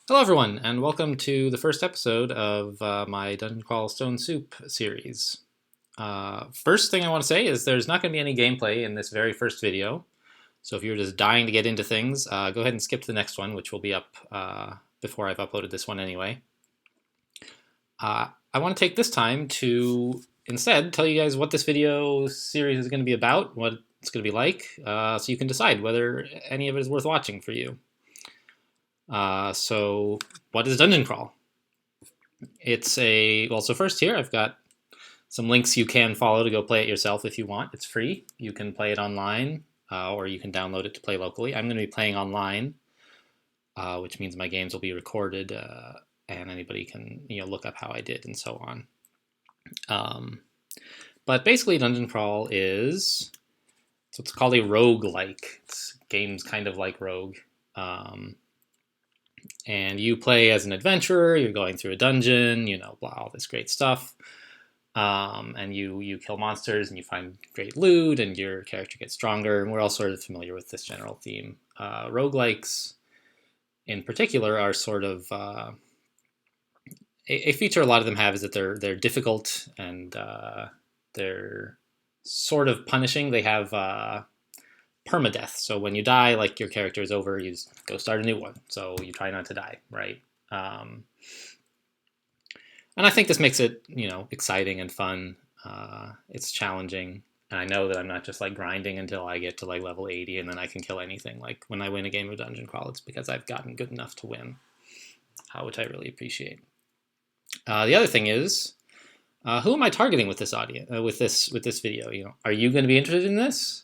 Hello everyone, and welcome to the first episode of my Dungeon Crawl Stone Soup series. First thing I want to say is there's not going to be any gameplay in this very first video, so if you're just dying to get into things, go ahead and skip to the next one, which will be up before I've uploaded this one anyway. I want to take this time to instead tell you guys what this video series is going to be about, what it's going to be like, so you can decide whether any of it is worth watching for you. So what is Dungeon Crawl? So first here I've got some links you can follow to go play it yourself if you want. It's free. You can play it online, or you can download it to play locally. I'm going to be playing online, which means my games will be recorded, and anybody can look up how I did and so on. But basically Dungeon Crawl is what's called a roguelike. It's games kind of like Rogue. And you play as an adventurer, you're going through a dungeon, blah, all this great stuff. And you kill monsters and you find great loot and your character gets stronger. And we're all sort of familiar with this general theme. Roguelikes, in particular, are sort of... a feature a lot of them have is that they're difficult and they're sort of punishing. They have... permadeath. So when you die, like your character is over, you just go start a new one. So you try not to die, right? And I think this makes it, exciting and fun. It's challenging. And I know that I'm not just like grinding until I get to like level 80 and then I can kill anything. Like when I win a game of Dungeon Crawl, it's because I've gotten good enough to win, which I really appreciate. The other thing is, who am I targeting with this audience, with this video? Are you going to be interested in this?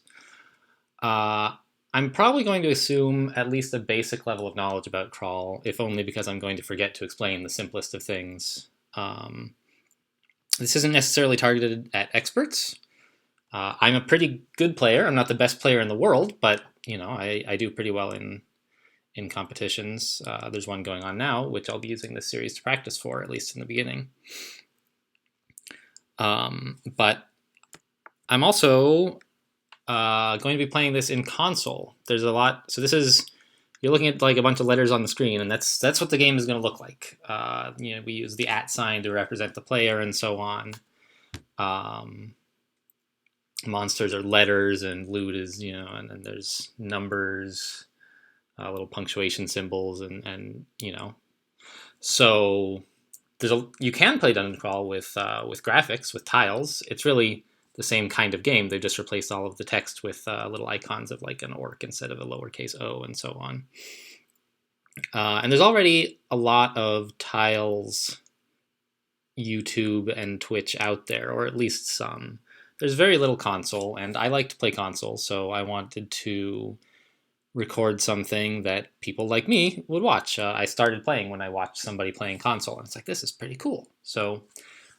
I'm probably going to assume at least a basic level of knowledge about crawl, if only because I'm going to forget to explain the simplest of things. This isn't necessarily targeted at experts. I'm a pretty good player. I'm not the best player in the world, but I do pretty well in competitions. There's one going on now, which I'll be using this series to practice for, at least in the beginning. But I'm also going to be playing this in console. There's a lot. So you're looking at like a bunch of letters on the screen, and that's what the game is going to look like. We use the @ sign to represent the player and so on. Monsters are letters, and loot is and then there's numbers, little punctuation symbols, and So you can play Dungeon Crawl with graphics, with tiles. It's really the same kind of game. They've just replaced all of the text with little icons of like an orc instead of a lowercase o and so on. And there's already a lot of tiles YouTube and Twitch out there, or at least some. There's very little console, and I like to play console, so I wanted to record something that people like me would watch. I started playing when I watched somebody playing console, and it's like, this is pretty cool. So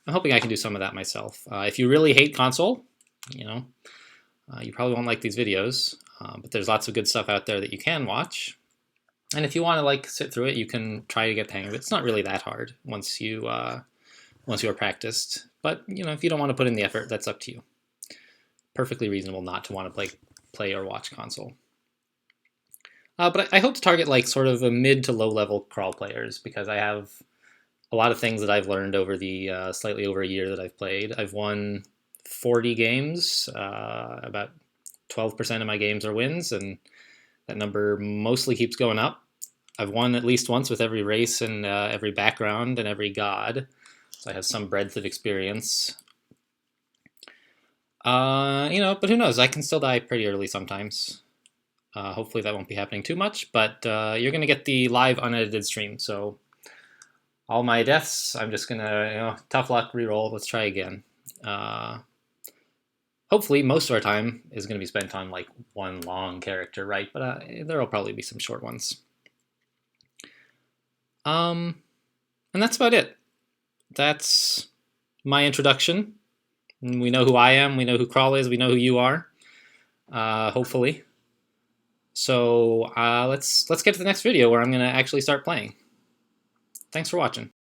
I'm hoping I can do some of that myself. If you really hate console, you probably won't like these videos, but there's lots of good stuff out there that you can watch. And if you want to like sit through it, you can try to get the hang of it. It's not really that hard once you are practiced. But if you don't want to put in the effort, that's up to you. Perfectly reasonable not to want to play or watch console. But I hope to target like sort of a mid to low level crawl players, because I have a lot of things that I've learned over the slightly over a year that I've played. I've won 40 games. About 12% of my games are wins, and that number mostly keeps going up. I've won at least once with every race and every background and every god, so I have some breadth of experience. But who knows? I can still die pretty early sometimes. Hopefully that won't be happening too much, but you're going to get the live unedited stream, so all my deaths, I'm just going to, tough luck, reroll, let's try again. Hopefully most of our time is going to be spent on like one long character, right? But there will probably be some short ones. And that's about it. That's my introduction. We know who I am, we know who Crawl is, we know who you are, hopefully. So let's get to the next video where I'm going to actually start playing. Thanks for watching.